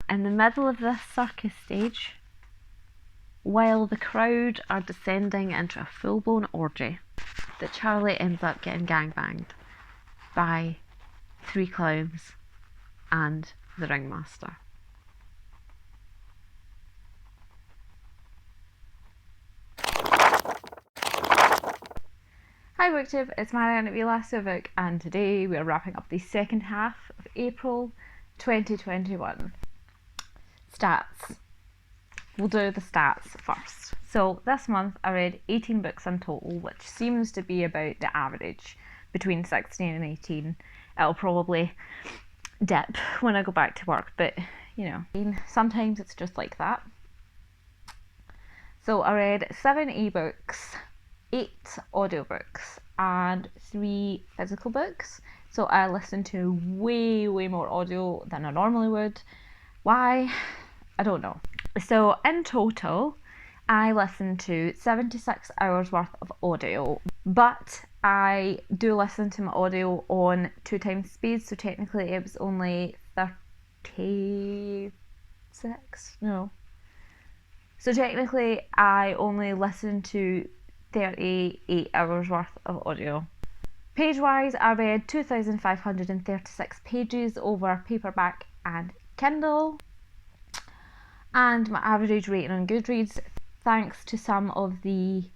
In the middle of this circus stage, while the crowd are descending into a full-blown orgy, that Charlie ends up getting gangbanged by 3 clowns and the ringmaster. Hi Booktube, it's Marianne at the last book, and today we are wrapping up the second half of April 2021. Stats. We'll do the stats first. So this month I read 18 books in total, which seems to be about the average between 16 and 18. It'll probably dip when I go back to work, but you know, sometimes it's just like that. So I read 7 ebooks, 8 audiobooks and 3 physical books. So I listened to way more audio than I normally would. Why? I don't know. So in total, I listened to 76 hours worth of audio, but I do listen to my audio on 2 times speed, so technically it was only 36, no. So technically I only listened to 38 hours worth of audio. Page-wise, I read 2,536 pages over paperback and Kindle. And my average rating on Goodreads, thanks to some of the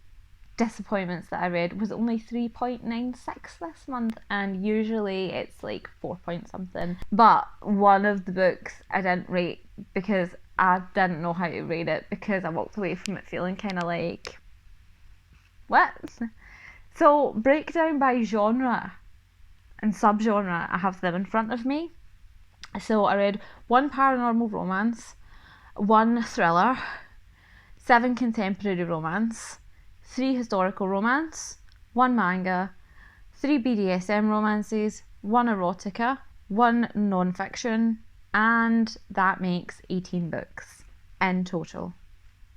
disappointments that I read, was only 3.96 this month, and usually it's like 4 point something. But one of the books I didn't rate because I didn't know how to rate it, because I walked away from it feeling kind of like, what? So breakdown by genre and subgenre, I have them in front of me. So I read 1 paranormal romance, 1 thriller, 7 contemporary romance, 3 historical romance, 1 manga, 3 BDSM romances, 1 erotica, 1 non-fiction, and that makes 18 books in total,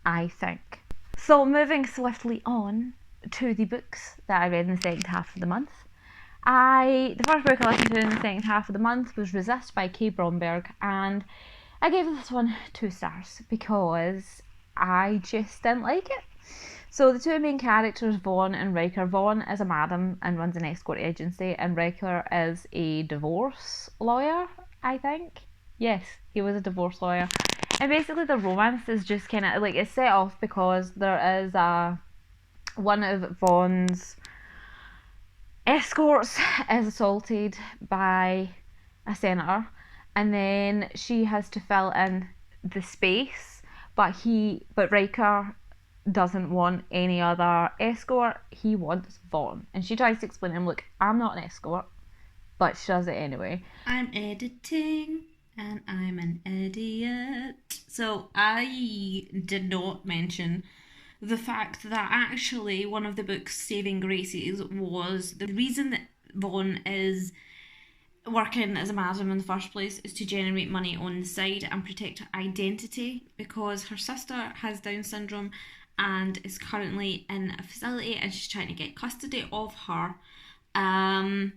I think. So moving swiftly on to the books that I read in the second half of the month. The first book I listened to in the second half of the month was Resist by Kay Bromberg, and I gave this one 2 stars because I just didn't like it. So the 2 main characters, Vaughn and Riker. Vaughn is a madam and runs an escort agency, and Riker is a divorce lawyer, I think. Yes, he was a divorce lawyer. And basically the romance is just kind of like, it's set off because there is one of Vaughn's escorts is assaulted by a senator, and then she has to fill in the space, but Riker doesn't want any other escort, he wants Vaughn. And she tries to explain to him, look, I'm not an escort, but she does it anyway. I'm editing and I'm an idiot. So I did not mention the fact that actually one of the book's saving graces was the reason that Vaughn is working as a madam in the first place is to generate money on the side and protect her identity, because her sister has Down syndrome and is currently in a facility and she's trying to get custody of her. And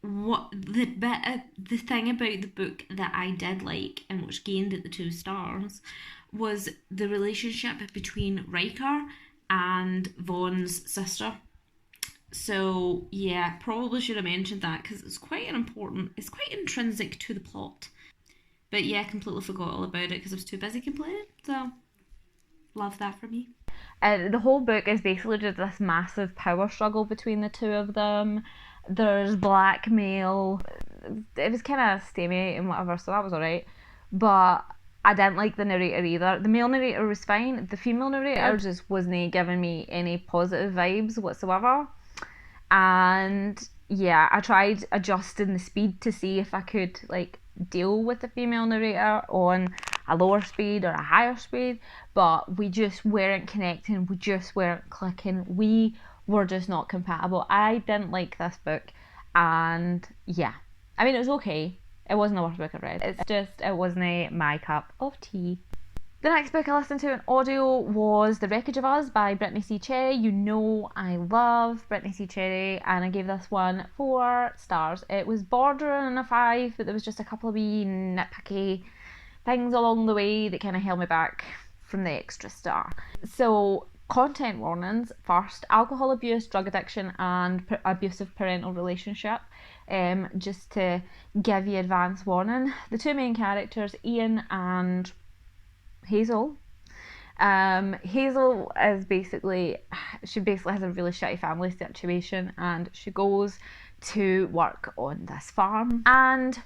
what the thing about the book that I did like, and which gained it the 2 stars, was the relationship between Riker and Vaughn's sister. So yeah, probably should have mentioned that because it's quite intrinsic to the plot. But yeah, I completely forgot all about it because I was too busy complaining. So love that for me. The whole book is basically just this massive power struggle between the 2 of them. There's blackmail. It was kind of steamy and whatever, so that was alright. But I didn't like the narrator either. The male narrator was fine. The female narrator just wasn't giving me any positive vibes whatsoever. And yeah, I tried adjusting the speed to see if I could like deal with the female narrator on a lower speed or a higher speed, but we just weren't connecting, we just weren't clicking, we were just not compatible. I didn't like this book, and yeah, it was okay. It wasn't the worst book I've read. It's just, it wasn't my cup of tea. The next book I listened to in audio was The Wreckage of Us by Brittany C. Cherry. You know I love Brittany C. Cherry, and I gave this one 4 stars. It was bordering on a 5, but there was just a couple of wee nitpicky things along the way that kind of held me back from the extra star. So, content warnings first: alcohol abuse, drug addiction, and abusive parental relationship. Just to give you advance warning. The 2 main characters, Ian and Hazel. Hazel is she basically has a really shitty family situation, and she goes to work on this farm, and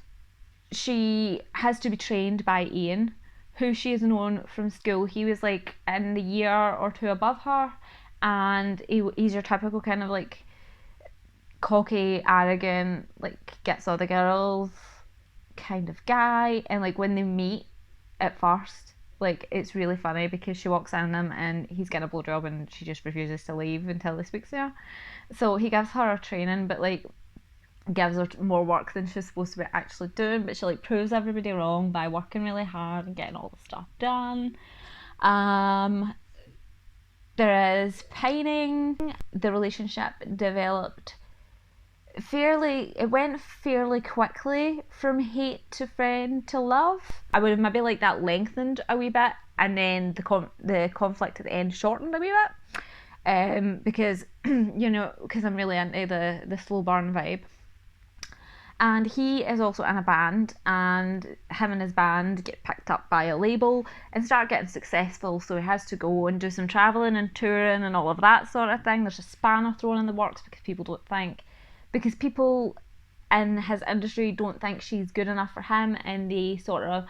she has to be trained by Ian, who she has known from school. He was like in the year or 2 above her, and he's your typical kind of like cocky, arrogant, like gets all the girls kind of guy. And like when they meet at first, like it's really funny because she walks in on him and he's getting a blowjob and she just refuses to leave until he speaks to her. So he gives her a training, but like gives her more work than she's supposed to be actually doing, but she like proves everybody wrong by working really hard and getting all the stuff done. There is pining. The relationship went fairly quickly from hate to friend to love. I would have maybe like that lengthened a wee bit, and then the conflict at the end shortened a wee bit, because because I'm really into the slow burn vibe. And he is also in a band, and him and his band get picked up by a label and start getting successful, so he has to go and do some travelling and touring and all of that sort of thing. There's a spanner thrown in the works because people in his industry don't think she's good enough for him, and they sort of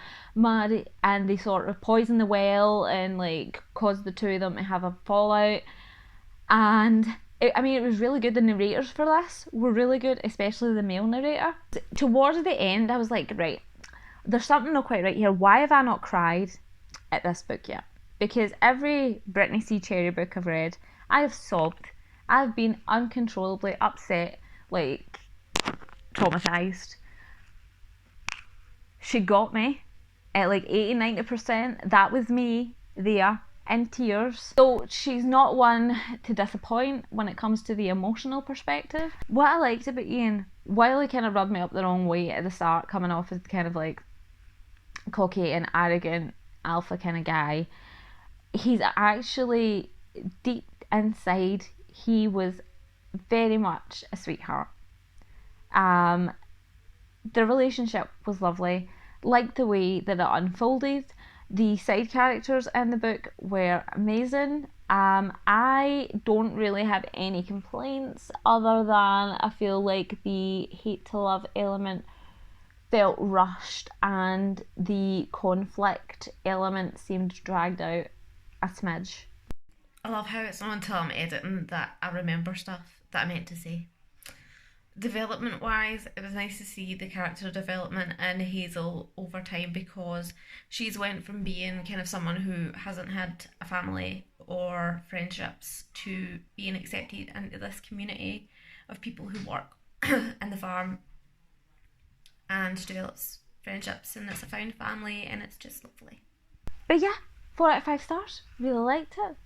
poison the well and like cause the 2 of them to have a fallout. And it was really good. The narrators for this were really good, especially the male narrator. Towards the end, I was like, right, there's something not quite right here. Why have I not cried at this book yet? Because every Brittany C. Cherry book I've read, I have sobbed. I've been uncontrollably upset, like traumatized. She got me at like 80-90%. That was me there in tears. So she's not one to disappoint when it comes to the emotional perspective. What I liked about Ian, while he kind of rubbed me up the wrong way at the start, coming off as kind of like cocky and arrogant alpha kind of guy, he's actually deep inside, he was very much a sweetheart. The relationship was lovely. Liked the way that it unfolded. The side characters in the book were amazing. I don't really have any complaints other than I feel like the hate to love element felt rushed, and the conflict element seemed dragged out a smidge. I love how it's not until I'm editing that I remember stuff that I meant to say. Development wise, it was nice to see the character development in Hazel over time, because she's went from being kind of someone who hasn't had a family or friendships to being accepted into this community of people who work in the farm, and develops friendships, and it's a found family, and it's just lovely. But yeah, 4 out of 5 stars. Really liked it.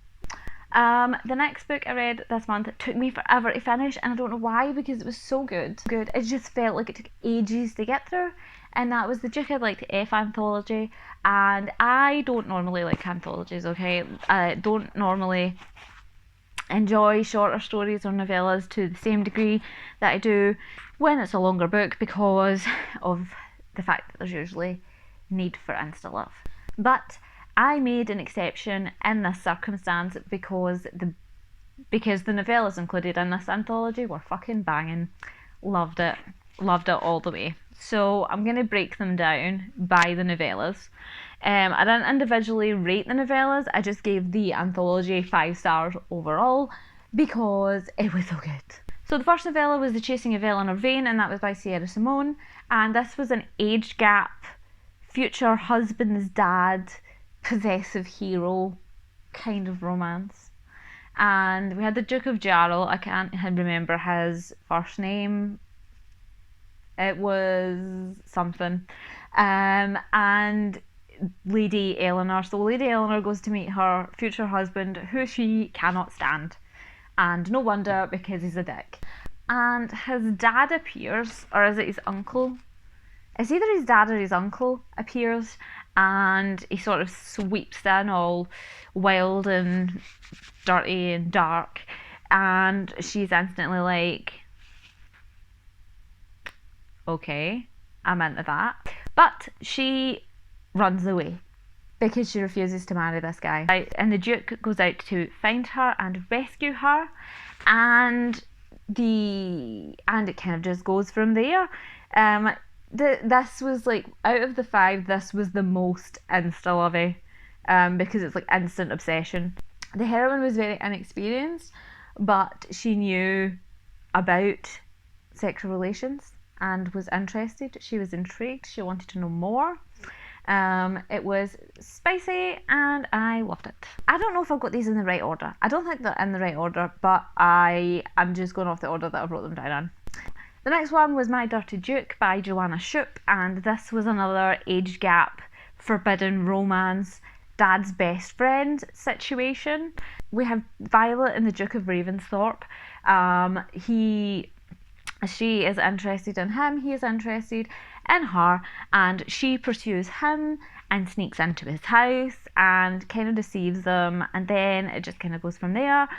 The next book I read this month, it took me forever to finish, and I don't know why, because it was so good. It just felt like it took ages to get through, and that was the Duke I'd Like to F anthology. And I don't normally like anthologies, okay? I don't normally enjoy shorter stories or novellas to the same degree that I do when it's a longer book, because of the fact that there's usually need for insta love. But I made an exception in this circumstance because the novellas included in this anthology were fucking banging. Loved it all the way. So I'm going to break them down by the novellas. I didn't individually rate the novellas, I just gave the anthology 5 stars overall because it was so good. So the first novella was The Chasing of Eleanor Vane, and that was by Sierra Simone, and this was an age gap, future husband's dad, possessive hero kind of romance. And we had the Duke of Jarl. I can't remember his first name. It was something. And Lady Eleanor. So Lady Eleanor goes to meet her future husband, who she cannot stand. And no wonder, because he's a dick. And his dad appears, or is it his uncle? It's either his dad or his uncle appears, and he sort of sweeps in all wild and dirty and dark, and she's instantly like, okay, I'm into that. But she runs away because she refuses to marry this guy. And the Duke goes out to find her and rescue her, and it kind of just goes from there. This was like, out of the 5, this was the most insta-lovey, because it's like instant obsession. The heroine was very inexperienced, but she knew about sexual relations and was interested. She was intrigued. She wanted to know more. It was spicy and I loved it. I don't know if I've got these in the right order. I don't think they're in the right order, but I am just going off the order that I wrote them down in. The next one was My Dirty Duke by Joanna Shoop, and this was another age gap, forbidden romance, dad's best friend situation. We have Violet and the Duke of Ravensthorpe. She is interested in him, he is interested in her, and she pursues him and sneaks into his house and kind of deceives them, and then it just kind of goes from there.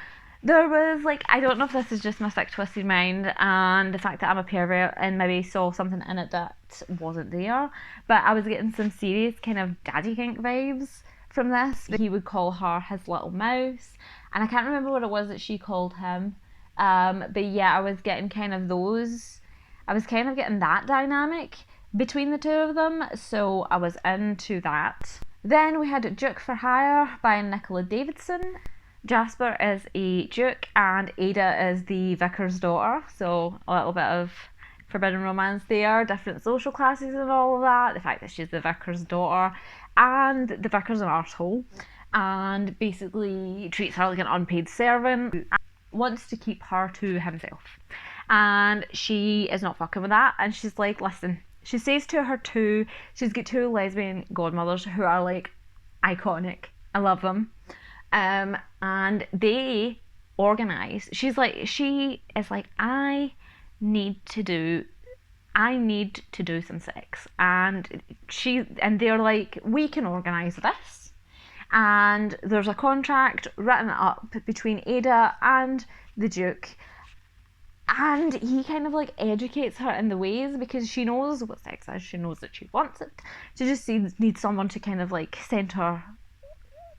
There was like, I don't know if this is just my sick twisted mind and the fact that I'm a pervert and maybe saw something in it that wasn't there, but I was getting some serious kind of daddy kink vibes from this. He would call her his little mouse, and I can't remember what it was that she called him. But yeah, I was getting kind of getting that dynamic between the two of them, so I was into that. Then we had Duke for Hire by Nicola Davidson. Jasper is a duke and Ada is the vicar's daughter, so a little bit of forbidden romance there, different social classes and all of that, the fact that she's the vicar's daughter, and the vicar's an arsehole and basically treats her like an unpaid servant, wants to keep her to himself, and she is not fucking with that, and she's like, listen, she says to her she's got 2 lesbian godmothers who are like iconic, I love them, and they organise, she is like, I need to do some sex, and they're like, we can organise this. And there's a contract written up between Ada and the Duke, and he kind of like educates her in the ways, because she knows what sex is, she knows that she wants it, she just needs someone to kind of like send her,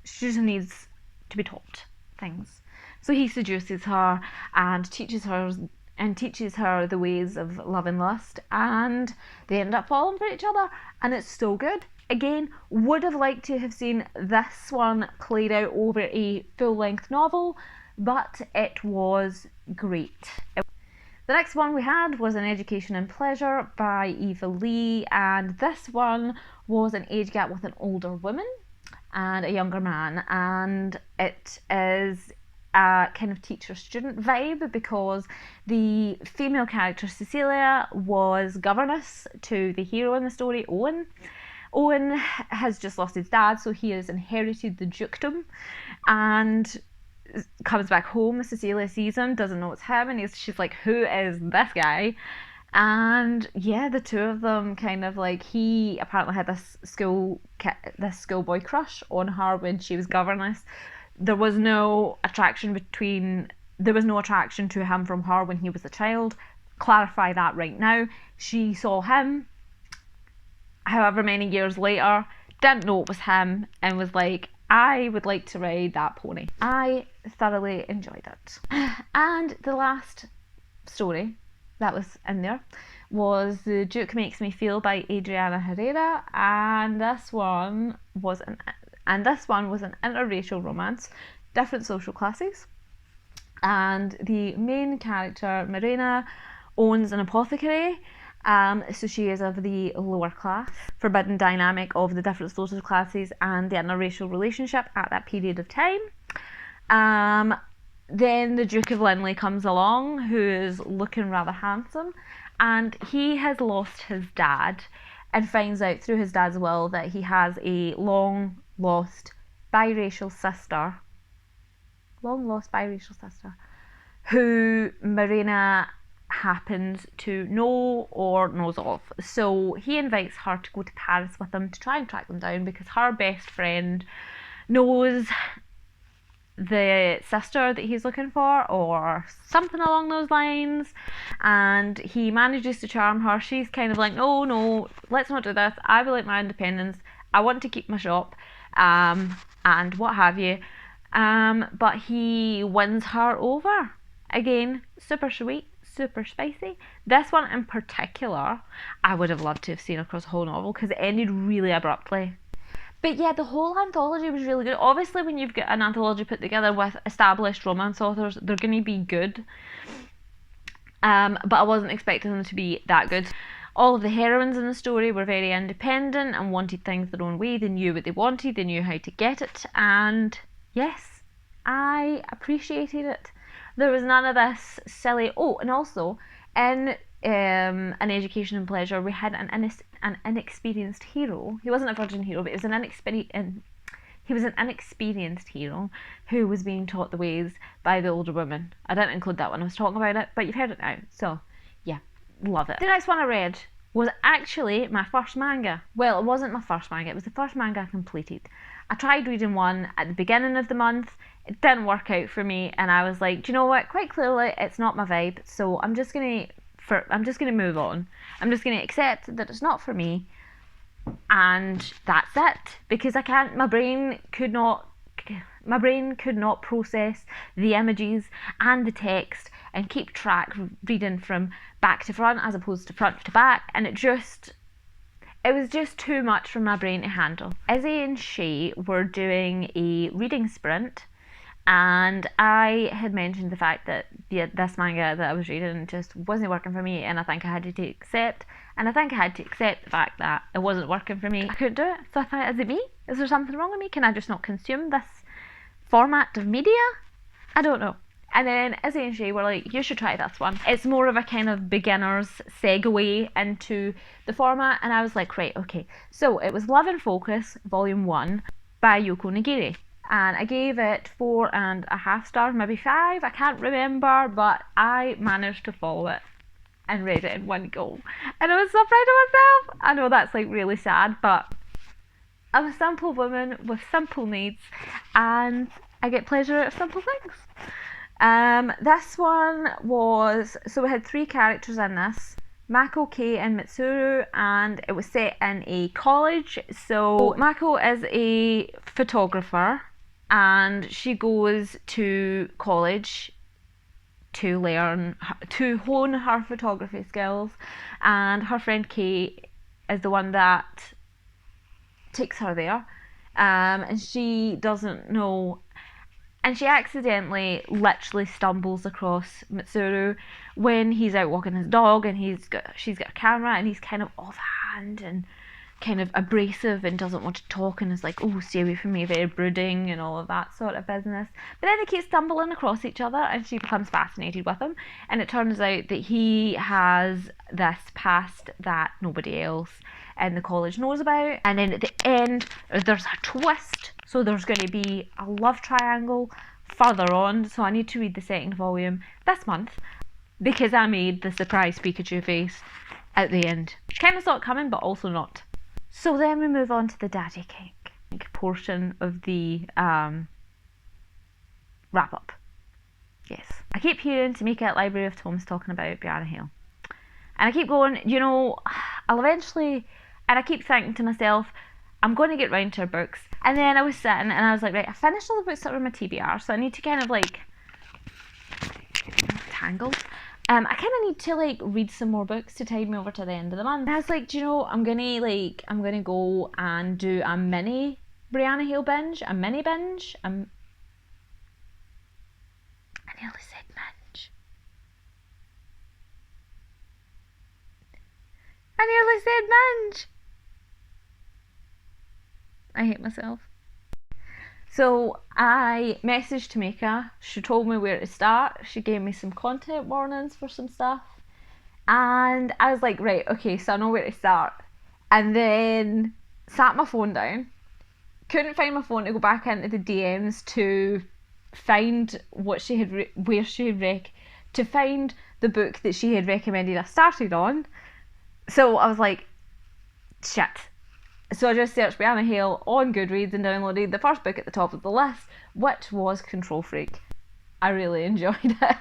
she just needs to be taught things. So he seduces her and teaches her the ways of love and lust, and they end up falling for each other, and it's so good. Again, would have liked to have seen this one played out over a full-length novel, but it was great. The next one we had was An Education in Pleasure by Eva Lee, and this one was an age gap with an older woman and a younger man, and it is a kind of teacher-student vibe, because the female character Cecilia was governess to the hero in the story, Owen. Owen has just lost his dad, so he has inherited the dukedom, and comes back home. Cecilia sees him, doesn't know it's him, and she's like, who is this guy? And yeah, the two of them kind of like, he apparently had this schoolboy crush on her when she was governess. There was no attraction to him from her when he was a child. Clarify that right now. She saw him however many years later, didn't know it was him, and was like, I would like to ride that pony. I thoroughly enjoyed it. And the last story that was in there was The Duke Makes Me Feel by Adriana Herrera, and this one was an interracial romance, different social classes, and the main character, Marina, owns an apothecary. So she is of the lower class. Forbidden dynamic of the different social classes and the interracial relationship at that period of time. Then the Duke of Linley comes along, who is looking rather handsome, and he has lost his dad and finds out through his dad's will that he has a long lost biracial sister who Marina happens to know or knows of. So he invites her to go to Paris with him to try and track them down because her best friend knows the sister that he's looking for or something along those lines, and he manages to charm her. She's kind of like, no, let's not do this, I would like my independence, I want to keep my shop, and what have you, but he wins her over. Again, super sweet, super spicy. This one in particular I would have loved to have seen across the whole novel because it ended really abruptly. But yeah, the whole anthology was really good. Obviously, when you've got an anthology put together with established romance authors, they're going to be good. But I wasn't expecting them to be that good. All of the heroines in the story were very independent and wanted things their own way. They knew what they wanted, they knew how to get it, and yes, I appreciated it. There was none of this silly... Oh, and also, in An Education and Pleasure, we had an inexperienced hero. He wasn't a virgin hero, but he was an inexperienced hero who was being taught the ways by the older woman. I didn't include that when I was talking about it, but you've heard it now. So, yeah, love it. The next one I read was actually my first manga. Well, it wasn't my first manga, it was the first manga I completed. I tried reading one at the beginning of the month. It didn't work out for me, and I was like, do you know what? Quite clearly, it's not my vibe, so I'm just gonna move on. I'm just gonna accept that it's not for me, and that's it. Because I can't. My brain could not process the images and the text and keep track reading from back to front as opposed to front to back, and it was just too much for my brain to handle. Izzy and Shay were doing a reading sprint, and I had mentioned the fact that this manga that I was reading just wasn't working for me, and I think I had to accept the fact that it wasn't working for me. I couldn't do it, so I thought, is it me? Is there something wrong with me? Can I just not consume this format of media? I don't know. And then Izzy and Shay were like, you should try this one. It's more of a kind of beginner's segue into the format. And I was like, right, okay. So it was Love and Focus, Volume 1 by Yoko Nagiri. And I gave it 4.5 stars, maybe 5. I can't remember, but I managed to follow it and read it in one go. And I was so proud of myself. I know that's like really sad, but I'm a simple woman with simple needs, and I get pleasure out of simple things. This one was, so we had 3 characters in this, Mako, Kei and Mitsuru, and it was set in a college. So Mako is a photographer and she goes to college to hone her photography skills, and her friend Kei is the one that takes her there, and she doesn't know. And she accidentally literally stumbles across Mitsuru when he's out walking his dog, and she's got a camera, and he's kind of offhand and kind of abrasive and doesn't want to talk and is like, oh, stay away from me, very brooding and all of that sort of business. But then they keep stumbling across each other and she becomes fascinated with him, and it turns out that he has this past that nobody else in the college knows about. And then at the end there's a twist, so there's going to be a love triangle further on. So I need to read the second volume this month because I made the surprise Pikachu face at the end. Kind of saw it coming, but also not. So then we move on to the daddy cake portion of the wrap up. Yes, I keep hearing Tamika at Library of Tomes talking about Brianna Hill, and I keep going, I'll eventually, and I keep thinking to myself, I'm going to get round to her books. And then I was sitting and I was like, right, I finished all the books that were in my TBR, so I need to kind of like tangled. I kind of need to like read some more books to tide me over to the end of the month. And I was like, I'm gonna go and do a mini Brianna Hill binge, a mini binge. I nearly said binge. I nearly said binge. I hate myself. So I messaged Tamika, she told me where to start, she gave me some content warnings for some stuff, and I was like, right, okay, so I know where to start. and then sat my phone down, couldn't find my phone to go back into the DMs to find what she had where she had to find the book that she had recommended I started on. So I was like, shit. So I just searched Brianna Hale on Goodreads and downloaded the first book at the top of the list, which was Control Freak. I really enjoyed it.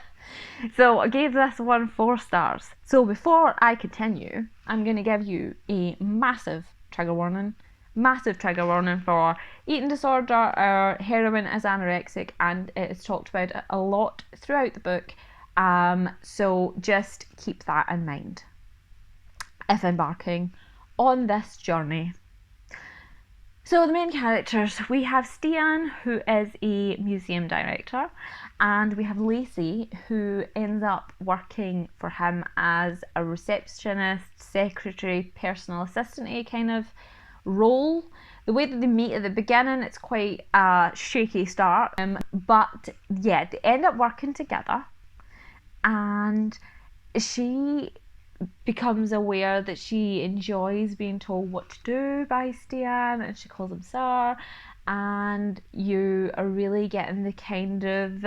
So I gave this one 4 stars. So before I continue, I'm going to give you a massive trigger warning. Massive trigger warning for eating disorder. Our heroine is anorexic and it is talked about a lot throughout the book. So just keep that in mind if embarking on this journey. So the main characters, we have Stian, who is a museum director, and we have Lacey, who ends up working for him as a receptionist, secretary, personal assistant kind of role. The way that they meet at the beginning, it's quite a shaky start, but yeah, they end up working together, and she becomes aware that she enjoys being told what to do by Stian, and she calls him sir, and you are really getting the kind of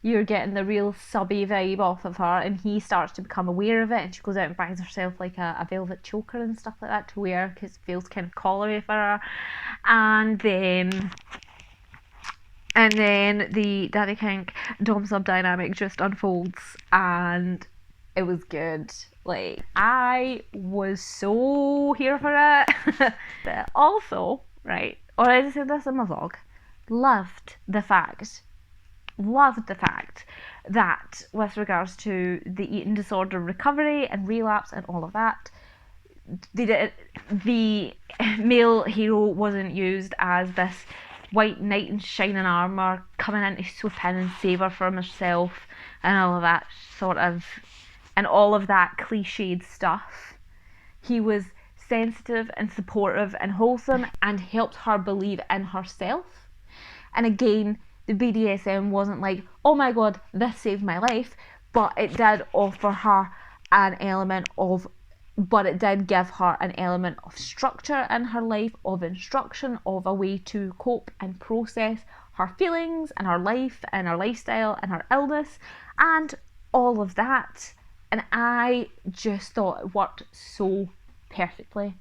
you're getting the real subby vibe off of her, and he starts to become aware of it, and she goes out and buys herself like a velvet choker and stuff like that to wear because it feels kind of collared for her. And then the Daddy Kink Dom sub dynamic just unfolds, and it was good. Like, I was so here for it. But also, right, already said this in my vlog, loved the fact that with regards to the eating disorder recovery and relapse and all of that, the male hero wasn't used as this white knight in shining armour coming in to swoop in and save her from herself and all of that sort of, and all of that cliched stuff. He was sensitive and supportive and wholesome and helped her believe in herself. And again, the BDSM wasn't like, oh my god, this saved my life, but it did offer her an element of, but it did give her an element of structure in her life, of instruction, of a way to cope and process her feelings and her life and her lifestyle and her illness and all of that. And I just thought it worked so perfectly.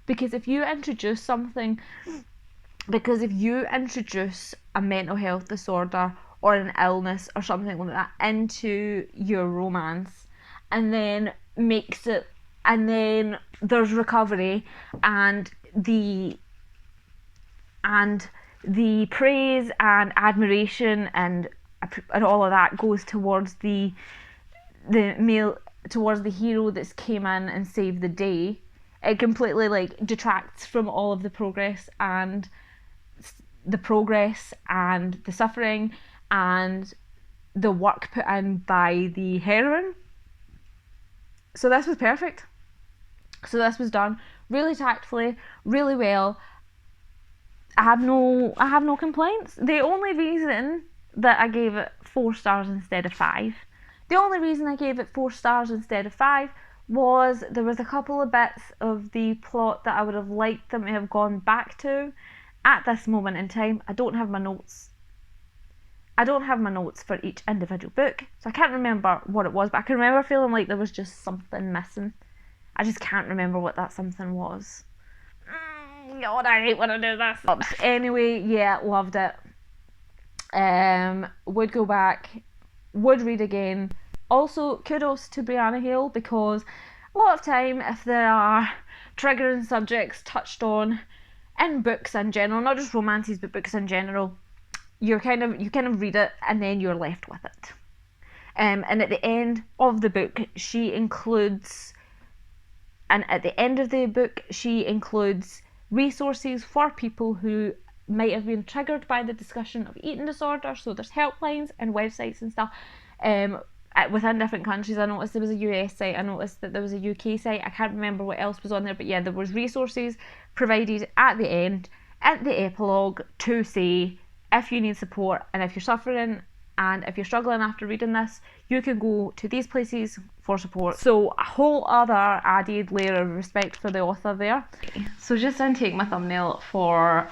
Because if you introduce a mental health disorder or an illness or something like that into your romance, and then there's recovery, and the praise and admiration and all of that goes towards the male, towards the hero that's came in and saved the day, it completely like detracts from all of the progress and the suffering and the work put in by the heroine. So this was perfect. So this was done really tactfully, really well. I have no complaints. The only reason that I gave it 4 stars instead of 5, was there was a couple of bits of the plot that I would have liked them to have gone back to. At this moment in time, I don't have my notes for each individual book, so I can't remember what it was, but I can remember feeling like there was just something missing. I just can't remember what that something was. God, I hate when I do this. Anyway, yeah, loved it. Would go back, would read again. Also, kudos to Brianna Hale, because a lot of time if there are triggering subjects touched on in books in general, not just romances but books in general, you kind of read it and then you're left with it. And at the end of the book, she includes resources for people who might have been triggered by the discussion of eating disorder. So there's helplines and websites and stuff within different countries. I noticed there was a US site, I noticed that there was a UK site, I can't remember what else was on there, but yeah, there was resources provided at the end, at the epilogue, to say if you need support and if you're suffering and if you're struggling after reading this, you can go to these places for support. So a whole other added layer of respect for the author there. So just untake my thumbnail for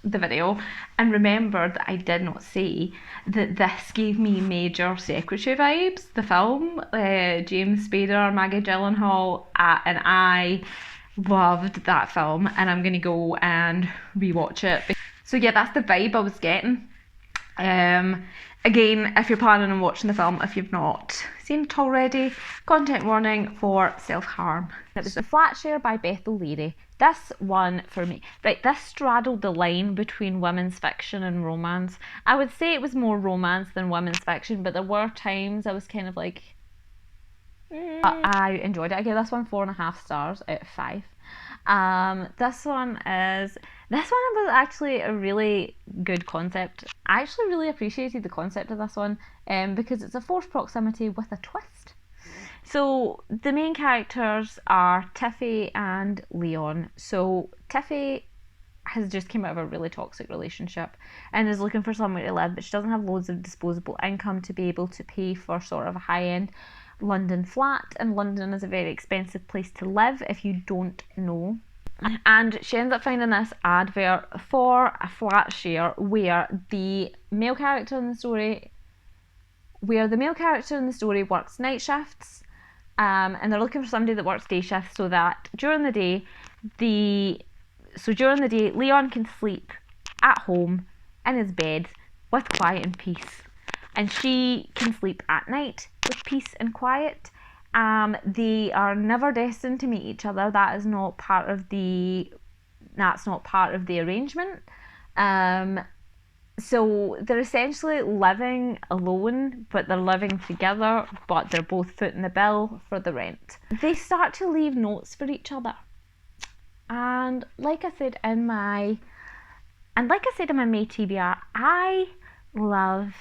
the video and remember that I did not say that this gave me major Secretary vibes, the film. James Spader, Maggie Gyllenhaal, and I loved that film, and I'm gonna go and rewatch it. So yeah, that's the vibe I was getting. Again, if you're planning on watching the film, if you've not seen it already, content warning for self-harm. It was The Flat Share by Beth O'Leary. This one for me, right, this straddled the line between women's fiction and romance. I would say it was more romance than women's fiction, but there were times I was kind of like, I enjoyed it. I gave this one 4.5 stars out of 5. This one was actually a really good concept. I actually really appreciated the concept of this one, because it's a forced proximity with a twist. So the main characters are Tiffy and Leon. So Tiffy has just come out of a really toxic relationship and is looking for somewhere to live, but she doesn't have loads of disposable income to be able to pay for sort of a high-end London flat, and London is a very expensive place to live if you don't know. And she ends up finding this advert for a flat share where the male character in the story works night shifts, and they're looking for somebody that works day shifts so that during the day Leon can sleep at home in his bed with quiet and peace, and she can sleep at night with peace and quiet. They are never destined to meet each other. That's not part of the arrangement. So they're essentially living alone, but they're living together, but they're both footing the bill for the rent. They start to leave notes for each other. And like I said in my May TBR, I love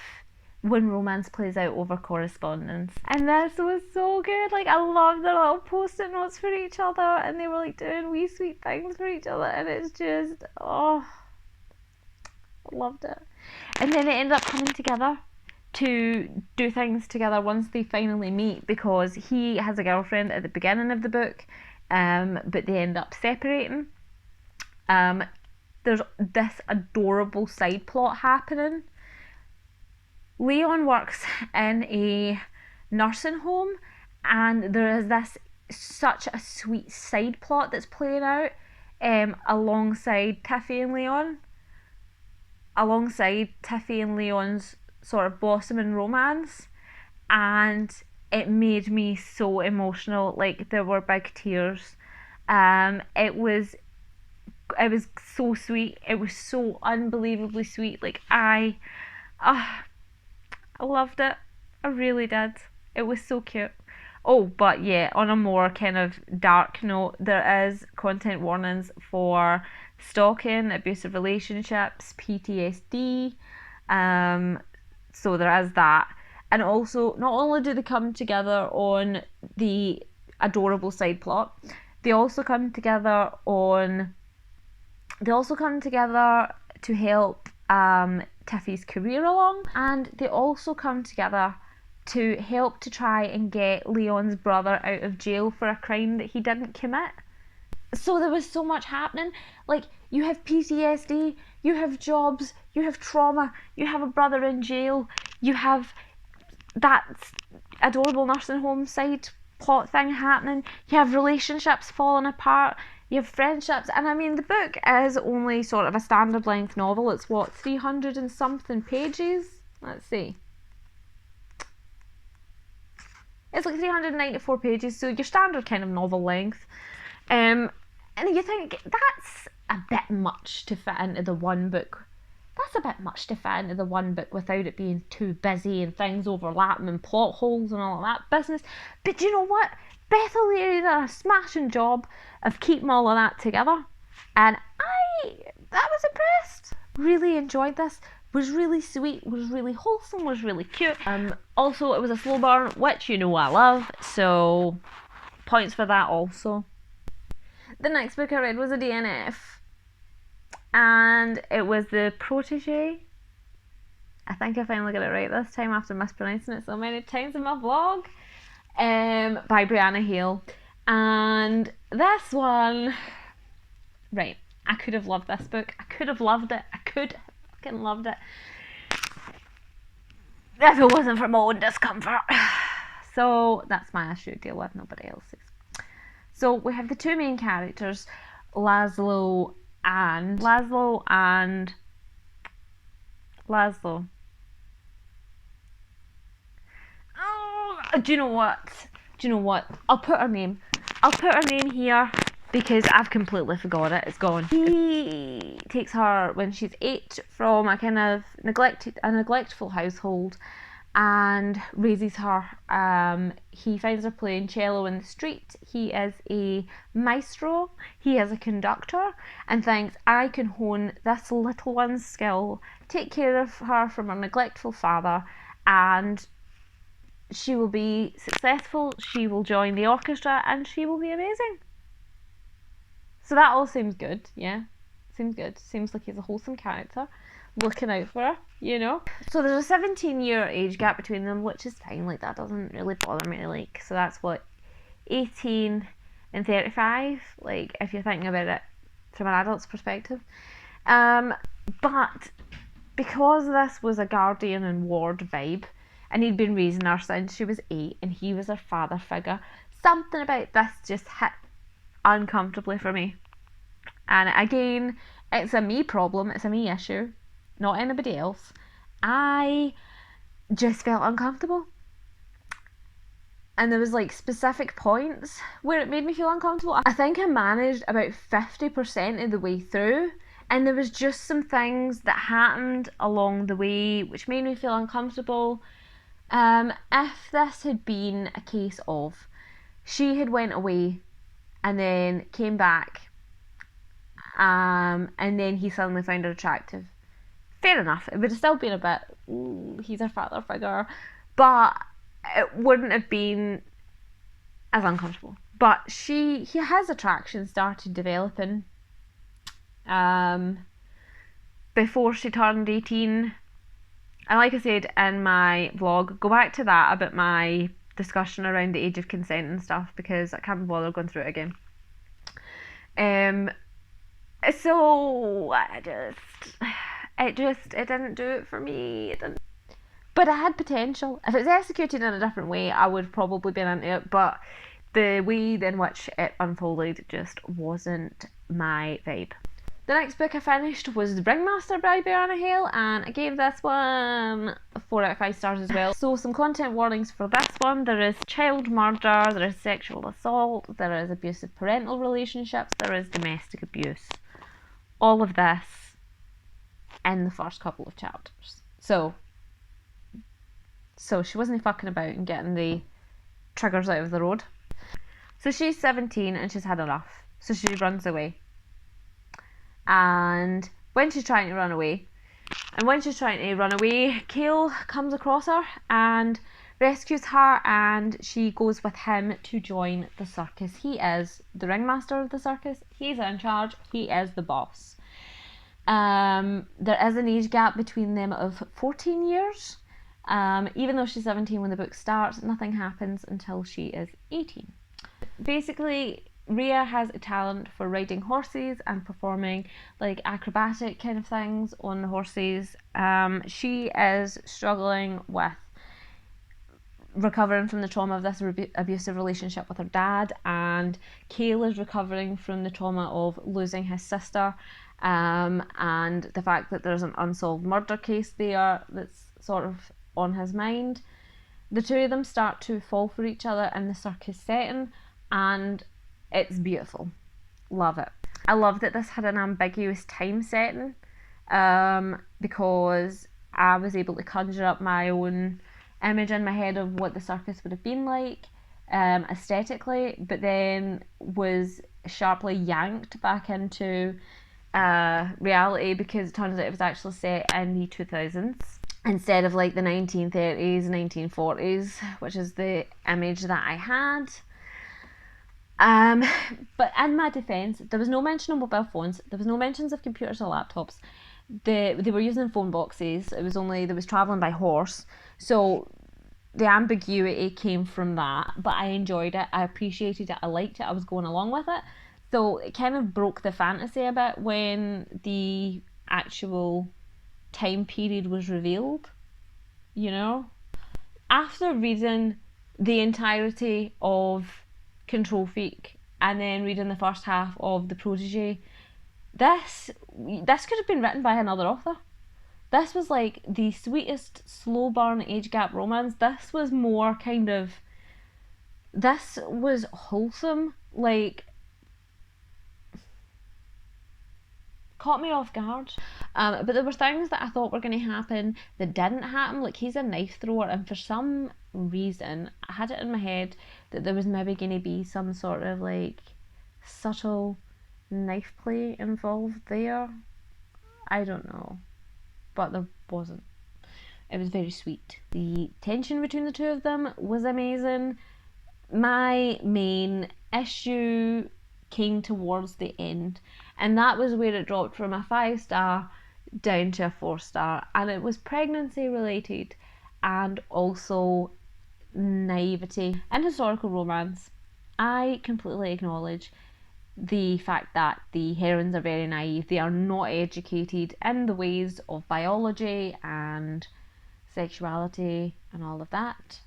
when romance plays out over correspondence, and this was so good. Like, I loved the little post-it notes for each other, and they were like doing wee sweet things for each other, and it's just, I loved it. And then they end up coming together to do things together once they finally meet, because he has a girlfriend at the beginning of the book, but they end up separating. There's this adorable side plot happening. Leon works in a nursing home, and there is such a sweet side plot that's playing out alongside Tiffy and Leon's sort of blossoming romance, and it made me so emotional. Like, there were big tears. It was so sweet. It was so unbelievably sweet. Like, I loved it. I really did. It was so cute. Oh, but yeah, on a more kind of dark note, there is content warnings for stalking, abusive relationships, PTSD. So there is that. And also, not only do they come together on the adorable side plot, they also come together to help Tiffy's career along, and they also come together to help to try and get Leon's brother out of jail for a crime that he didn't commit. So there was so much happening. Like, you have PTSD, you have jobs, you have trauma, you have a brother in jail, you have that adorable nursing home side plot thing happening, you have relationships falling apart, you have friendships. And I mean, the book is only sort of a standard length novel. It's 300 and something pages? Let's see. It's like 394 pages, so your standard kind of novel length. And you think, that's a bit much to fit into the one book. That's a bit much to fit into the one book without it being too busy and things overlapping and plot holes and all of that business. But you know what? Beth O'Leary did a smashing job of keeping all of that together, and I was impressed. Really enjoyed this. Was really sweet, was really wholesome, was really cute. Also, it was a slow burn, which you know I love, so points for that also. The next book I read was a DNF, and it was The Protégé. I think I finally got it right this time after mispronouncing it so many times in my vlog. by Brianna Hale. And this one, right, I could have loved this book. I could have loved it. I could have fucking loved it if it wasn't for my own discomfort. So that's my issue to deal with, nobody else's. So we have the two main characters, Laszlo and Laszlo. Oh, do you know what? I'll put her name here because I've completely forgot it. It's gone. He takes her when she's 8 from a kind of neglectful household and raises her. He finds her playing cello in the street. He is a maestro. He is a conductor and thinks, I can hone this little one's skill, take care of her from her neglectful father, and she will be successful. She will join the orchestra and she will be amazing. So that all seems good, yeah. Seems good. Seems like he's a wholesome character. Looking out for her, you know. So there's a 17-year age gap between them, which is fine. Like, that doesn't really bother me. Like, so that's what, 18 and 35. Like, if you're thinking about it from an adult's perspective. But because this was a guardian and ward vibe, and he'd been raising her since she was 8, and he was her father figure, something about this just hit uncomfortably for me. And again, it's a me problem, it's a me issue, not anybody else. I just felt uncomfortable. And there was like specific points where it made me feel uncomfortable. I think I managed about 50% of the way through, and there was just some things that happened along the way which made me feel uncomfortable. If this had been a case of she had went away and then came back, and then he suddenly found her attractive, fair enough, it would have still been a bit, ooh, he's her father figure, but it wouldn't have been as uncomfortable. But his attraction started developing before she turned 18. And like I said in my vlog, go back to that about my discussion around the age of consent and stuff, because I can't be bothered going through it again. So it didn't do it for me. It didn't. But it had potential. If it was executed in a different way, I would probably been into it. But the way in which it unfolded just wasn't my vibe. The next book I finished was The Ringmaster by Brianna Hale, and I gave this one 4 out of 5 stars as well. So some content warnings for this one. There is child murder, there is sexual assault, there is abusive parental relationships, there is domestic abuse. All of this in the first couple of chapters. So she wasn't fucking about and getting the triggers out of the road. So she's 17 and she's had enough. So she runs away. And when she's trying to run away, Cale comes across her and rescues her, and she goes with him to join the circus. He is the ringmaster of the circus. He's in charge. He is the boss. There is an age gap between them of 14 years. Even though she's 17 when the book starts, nothing happens until she is 18. Basically, Rhea has a talent for riding horses and performing like acrobatic kind of things on the horses. She is struggling with recovering from the trauma of this abusive relationship with her dad, and Cale is recovering from the trauma of losing his sister, and the fact that there's an unsolved murder case there that's sort of on his mind. The two of them start to fall for each other in the circus setting, and it's beautiful. Love it. I love that this had an ambiguous time setting, because I was able to conjure up my own image in my head of what the circus would have been like aesthetically, but then was sharply yanked back into reality, because it turns out it was actually set in the 2000s instead of like the 1930s, 1940s, which is the image that I had. But in my defence, there was no mention of mobile phones, there was no mentions of computers or laptops. They were using phone boxes. It was only, there was travelling by horse, so the ambiguity came from that, but I enjoyed it. I appreciated it. I liked it. I was going along with it. So it kind of broke the fantasy a bit when the actual time period was revealed, you know? After reading the entirety of Control Freak and then reading the first half of The Protégé, this could have been written by another author. This was like the sweetest slow burn age gap romance. This was more kind of, this was wholesome, like caught me off guard. But there were things that I thought were going to happen that didn't happen. Like, he's a knife thrower, and for some reason I had it in my head that there was maybe going to be some sort of like subtle knife play involved there. I don't know, but there wasn't. It was very sweet. The tension between the two of them was amazing. My main issue came towards the end, and that was where it dropped from a 5-star down to a 4-star, and it was pregnancy related and also naivety and historical romance. I completely acknowledge the fact that the heroines are very naive. They are not educated in the ways of biology and sexuality and all of that,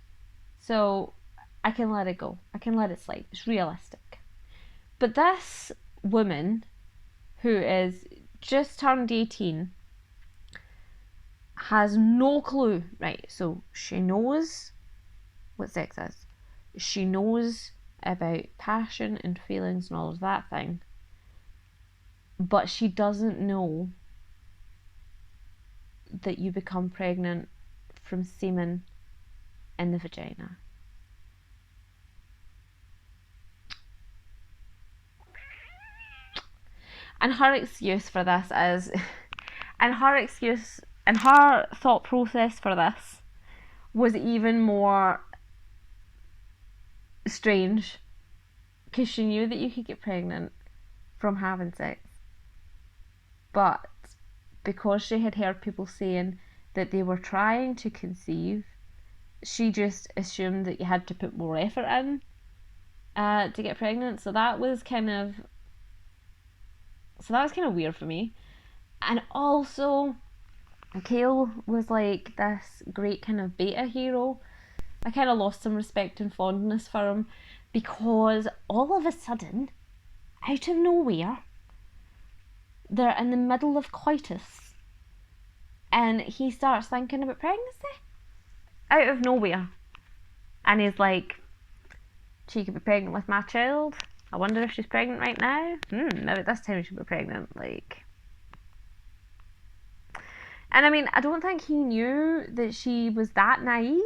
so I can let it go. I can let it slide. It's realistic. But this woman, who is just turned 18, has no clue, right? So she knows what sex is. She knows about passion and feelings and all of that thing. But she doesn't know that you become pregnant from semen in the vagina. And her excuse for this is, and her thought process for this was even more strange, because she knew that you could get pregnant from having sex, but because she had heard people saying that they were trying to conceive, she just assumed that you had to put more effort in to get pregnant. So that was kind of weird for me. And also, Cale was like this great kind of beta hero. I kind of lost some respect and fondness for him, because all of a sudden, out of nowhere, they're in the middle of coitus and he starts thinking about pregnancy out of nowhere, and he's like, she could be pregnant with my child. I wonder if she's pregnant right now. Maybe this time she'll be pregnant. Like, and I mean, I don't think he knew that she was that naive,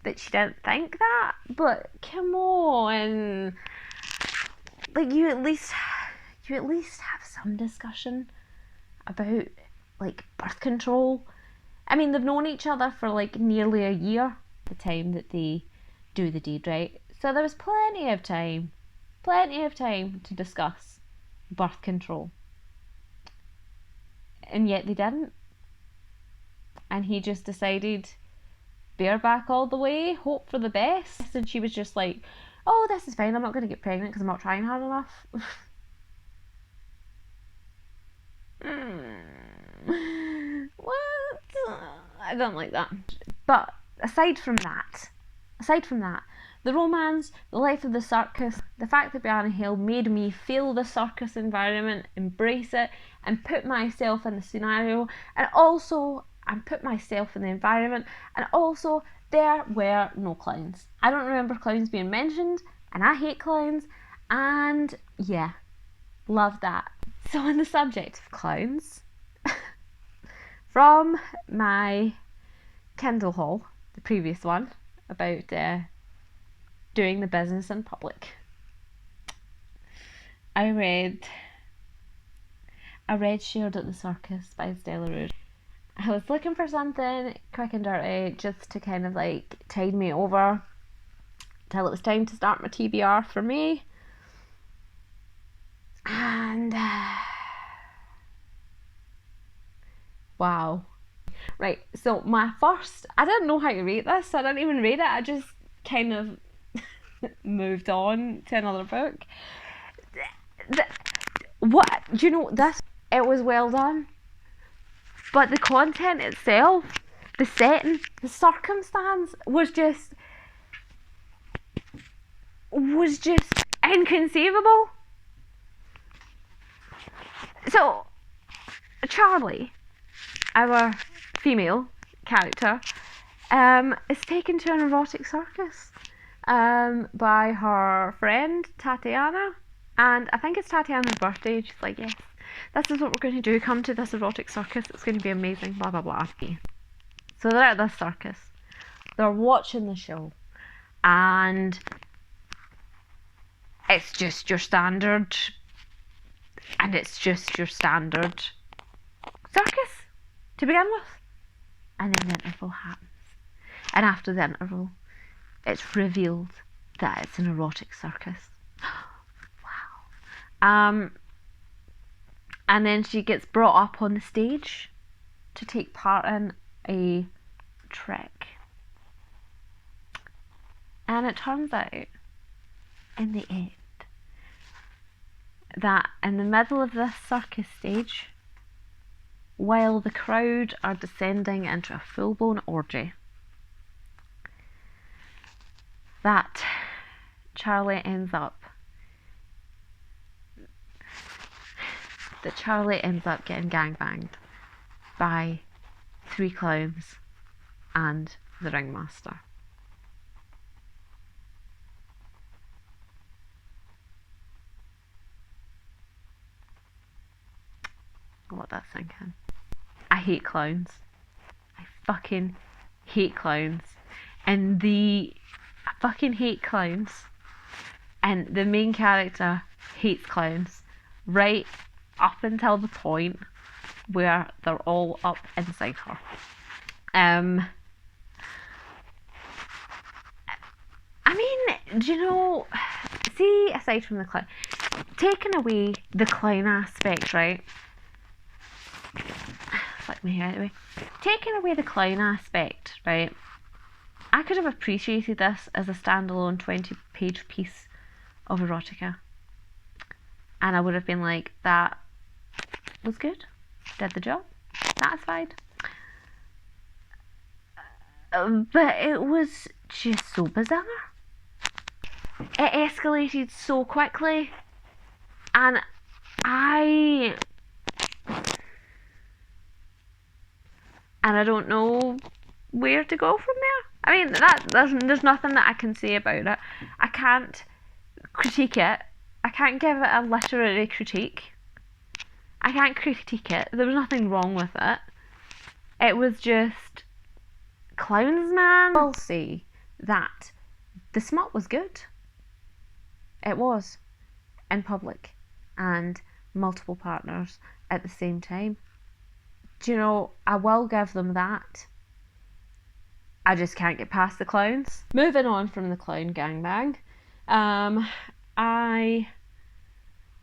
that she didn't think that. But come on, like, you at least have some discussion about like birth control. I mean, they've known each other for like nearly a year the time that they do the deed, right? So there was plenty of time to discuss birth control, and yet they didn't. And he just decided, bareback all the way, hope for the best. And she was just like, oh, this is fine, I'm not going to get pregnant because I'm not trying hard enough. What? I don't like that. But aside from that, the romance, the life of the circus, the fact that Brianna Hale made me feel the circus environment, embrace it, and put myself in the scenario, and put myself in the environment, and also there were no clowns. I don't remember clowns being mentioned, and I hate clowns, and yeah, love that. So on the subject of clowns, from my Kindle haul, the previous one, about doing the business in public, I read Shared at the Circus by Stella Rood. I was looking for something quick and dirty just to kind of like tide me over till it was time to start my TBR for me. And wow. Right, so I didn't know how to rate this, so I didn't even rate it. I just kind of moved on to another book. What, do you know, it was well done, but the content itself, the setting, the circumstance was just inconceivable. So Charlie, our female character, is taken to an erotic circus by her friend Tatiana, and I think it's Tatiana's birthday. She's like, yes, this is what we're going to do, come to this erotic circus, it's going to be amazing, blah blah blah. So they're at this circus, they're watching the show, and it's just your standard circus to begin with. And then the interval happens. And after the interval, it's revealed that it's an erotic circus. Wow. And then she gets brought up on the stage to take part in a trick. And it turns out, in the end, that in the middle of this circus stage, while the crowd are descending into a full-blown orgy, that Charlie ends up getting gangbanged by 3 clowns and the ringmaster. I'll let that sink in. I hate clowns. I fucking hate clowns. And I fucking hate clowns. And the main character hates clowns. Right up until the point where they're all up inside her. I mean, do you know, see, aside from the clown, taking away the clown aspect, right? Fuck me out of the way. Taking away the clown aspect, right? I could have appreciated this as a standalone 20-page piece of erotica. And I would have been like, that was good. Did the job. Satisfied. But it was just so bizarre. It escalated so quickly. And I don't know where to go from there. I mean, there's nothing that I can say about it. I can't critique it. I can't give it a literary critique. I can't critique it. There was nothing wrong with it. It was just clowns, man. I'll say that the smut was good. It was. In public. And multiple partners at the same time. Do you know, I will give them that. I just can't get past the clowns. Moving on from the clown gangbang, I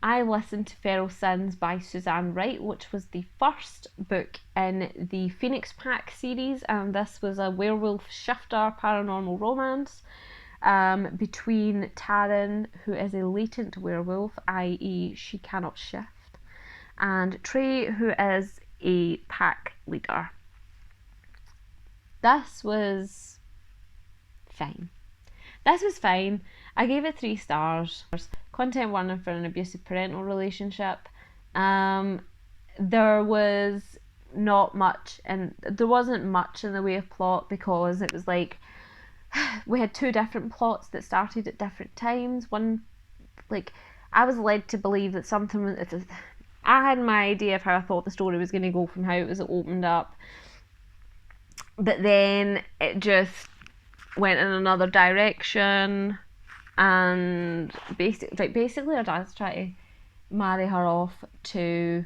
listened to Feral Sins by Suzanne Wright, which was the first book in the Phoenix Pack series, and this was a werewolf shifter paranormal romance between Taryn, who is a latent werewolf, i.e. she cannot shift, and Trey, who is a pack leader. This was fine. I gave it 3 stars. Content warning for an abusive parental relationship. There was not much, and there wasn't much in the way of plot, because it was like we had 2 different plots that started at different times. One, like, I was led to believe that something was. I had my idea of how I thought the story was going to go from how it was opened up, but then it just went in another direction, and basically her dad's trying to marry her off to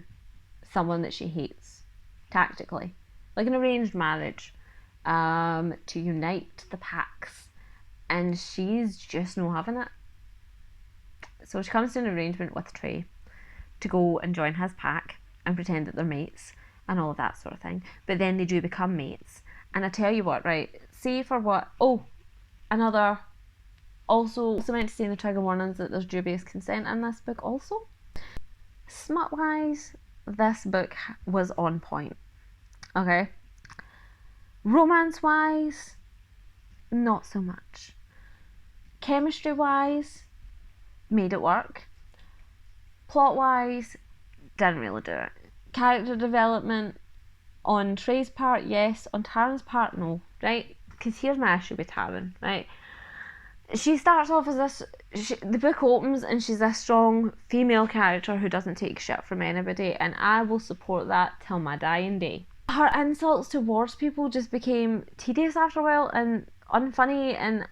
someone that she hates, tactically, like an arranged marriage, to unite the packs, and she's just not having it. So she comes to an arrangement with Trey to go and join his pack and pretend that they're mates, and all of that sort of thing. But then they do become mates. And I tell you what, right, say for what, oh, another, also meant to say in the trigger warnings that there's dubious consent in this book also. Smut-wise, this book was on point, okay? Romance-wise, not so much. Chemistry-wise, made it work. Plot-wise, didn't really do it. Character development, on Trey's part, yes. On Taryn's part, no, right? Because here's my issue with Taryn, right? She starts off as this, the book opens and she's a strong female character who doesn't take shit from anybody, and I will support that till my dying day. Her insults towards people just became tedious after a while and unfunny, and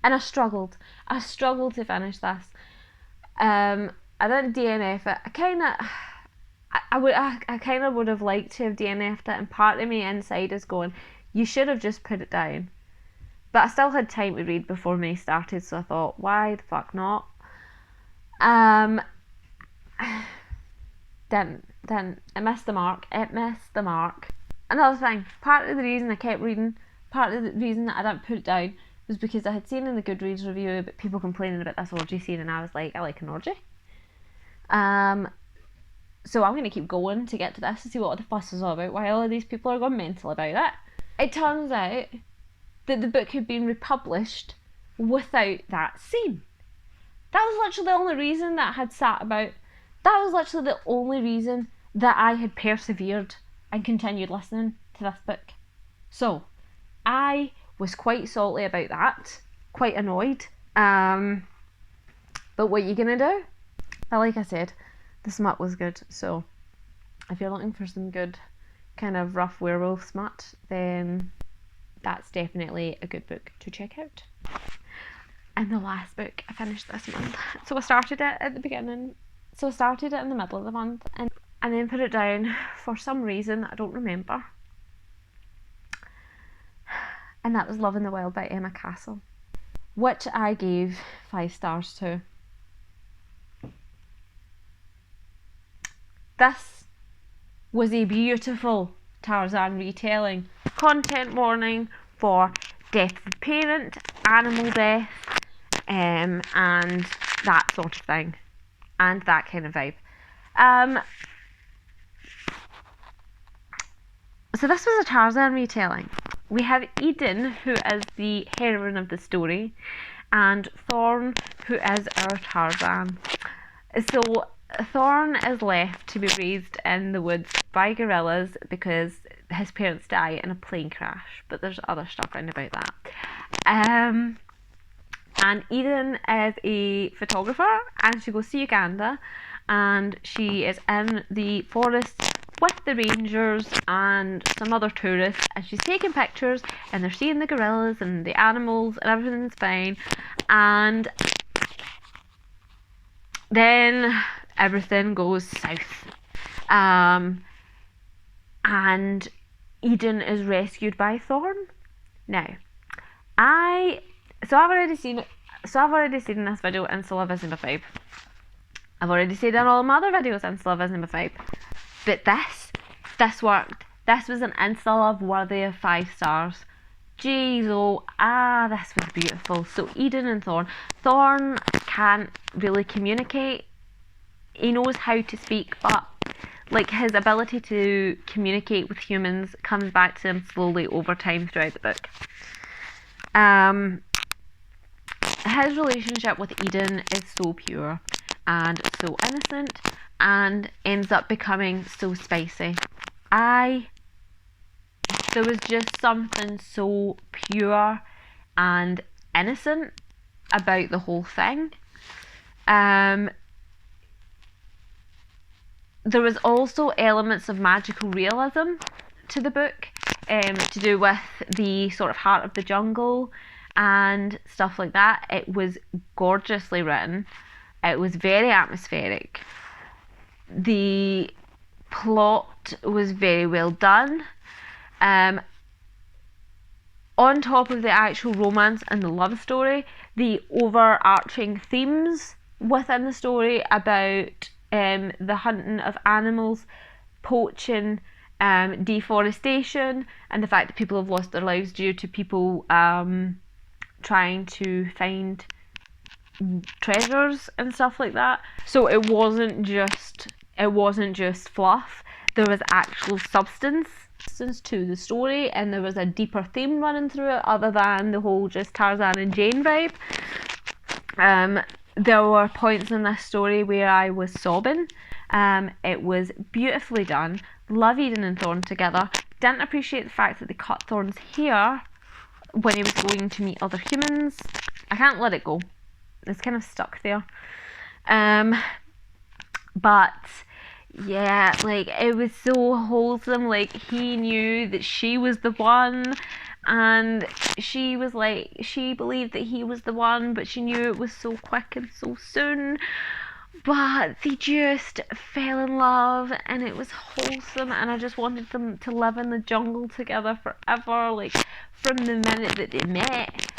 I struggled to finish this. I didn't DNF it. I kind of would have liked to have DNF'd it, and part of me inside is going, you should have just put it down. But I still had time to read before May started, so I thought, why the fuck not? Didn't. It missed the mark. Another thing, part of the reason I kept reading, part of the reason that I didn't put it down was because I had seen in the Goodreads review about people complaining about this orgy scene, and I was like, I like an orgy. So I'm going to keep going to get to this to see what the fuss is all about, why all of these people are going mental about it. It turns out that the book had been republished without that scene. That was literally the only reason that I had sat about. That was literally the only reason that I had persevered and continued listening to this book. So, I was quite salty about that, quite annoyed. But what are you going to do? But like I said, the smut was good, so if you're looking for some good kind of rough werewolf smut, then that's definitely a good book to check out. And the last book I finished this month. So I started it at the beginning, so I started it in the middle of the month, and then put it down for some reason that I don't remember. And that was Love in the Wild by Emma Castle, which I gave 5 stars to. This was a beautiful Tarzan retelling. Content warning for death of a parent, animal death, and that sort of thing, and that kind of vibe. So this was a Tarzan retelling. We have Eden, who is the heroine of the story, and Thorn, who is our Tarzan. So Thorn is left to be raised in the woods by gorillas because his parents die in a plane crash, but there's other stuff around about that. And Eden is a photographer, and she goes to Uganda, and she is in the forest with the rangers and some other tourists, and she's taking pictures, and they're seeing the gorillas and the animals and everything's fine, and then everything goes south, and Eden is rescued by Thorn. Now, I've already seen in this video Insta Love isn't a vibe. I've already said in all my other videos Insta Love isn't a vibe. But this worked. This was an Insta Love worthy of 5 stars. Jeez, this was beautiful. So Eden and Thorn. Thorn can't really communicate. He knows how to speak, but like his ability to communicate with humans comes back to him slowly over time throughout the book. His relationship with Eden is so pure and so innocent, and ends up becoming so spicy. There was just something so pure and innocent about the whole thing. There was also elements of magical realism to the book, to do with the sort of heart of the jungle and stuff like that. It was gorgeously written. It was very atmospheric. The plot was very well done. On top of the actual romance and the love story, the overarching themes within the story about the hunting of animals, poaching, deforestation, and the fact that people have lost their lives due to people trying to find treasures and stuff like that. So it wasn't just fluff. There was actual substance to the story, and there was a deeper theme running through it other than the whole just Tarzan and Jane vibe. There were points in this story where I was sobbing. It was beautifully done. Love Eden and Thorn together. Didn't appreciate the fact that they cut Thorn's hair when he was going to meet other humans. I can't let it go. It's kind of stuck there. But yeah, like, it was so wholesome. Like, he knew that she was the one, and she was like, she believed that he was the one, but she knew it was so quick and so soon. But they just fell in love, and it was wholesome, and I just wanted them to live in the jungle together forever, like, from the minute that they met.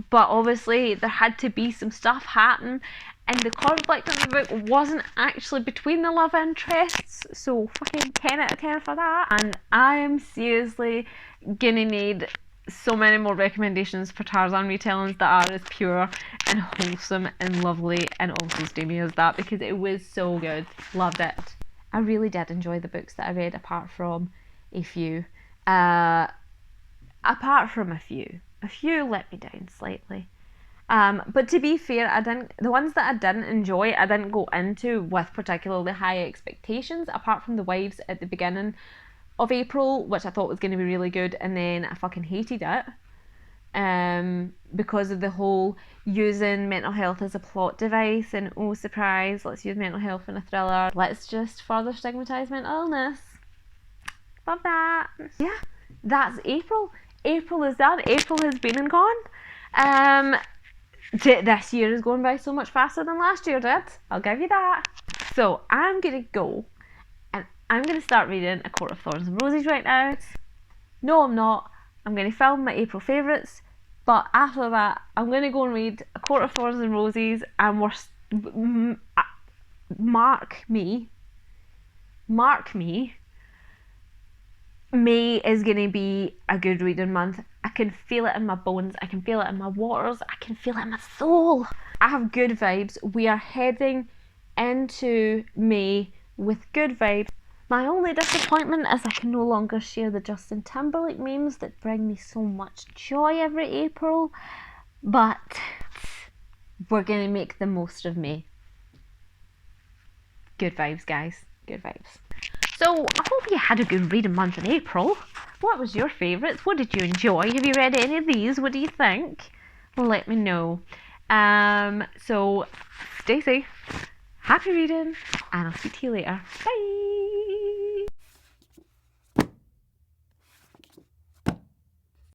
But obviously there had to be some stuff happen, and the conflict in the book wasn't actually between the love interests, so fucking 10 out of 10 for that. And I am seriously gonna need so many more recommendations for Tarzan retellings that are as pure and wholesome and lovely and also steamy as that, because it was so good. Loved it. I really did enjoy the books that I read, apart from a few. A few let me down slightly. But to be fair, the ones that I didn't enjoy, I didn't go into with particularly high expectations, apart from The Wives at the beginning of April, which I thought was going to be really good, and then I fucking hated it. Because of the whole using mental health as a plot device, and oh surprise, let's use mental health in a thriller. Let's just further stigmatise mental illness. Love that. Yeah, that's April. April is done. April has been and gone. This year is going by so much faster than last year did. I'll give you that. So I'm gonna go, and I'm gonna start reading A Court of Thorns and Roses right now. No, I'm not. I'm gonna film my April favourites, but after that, I'm gonna go and read A Court of Thorns and Roses, and mark me. May is going to be a good reading month. I can feel it in my bones. I can feel it in my waters. I can feel it in my soul. I have good vibes. We are heading into May with good vibes. My only disappointment is I can no longer share the Justin Timberlake memes that bring me so much joy every April. But we're going to make the most of May. Good vibes, guys. Good vibes. So, I hope you had a good reading month in April. What was your favourites? What did you enjoy? Have you read any of these? What do you think? Well, let me know. So, stay safe, happy reading, and I'll speak to you later. Bye!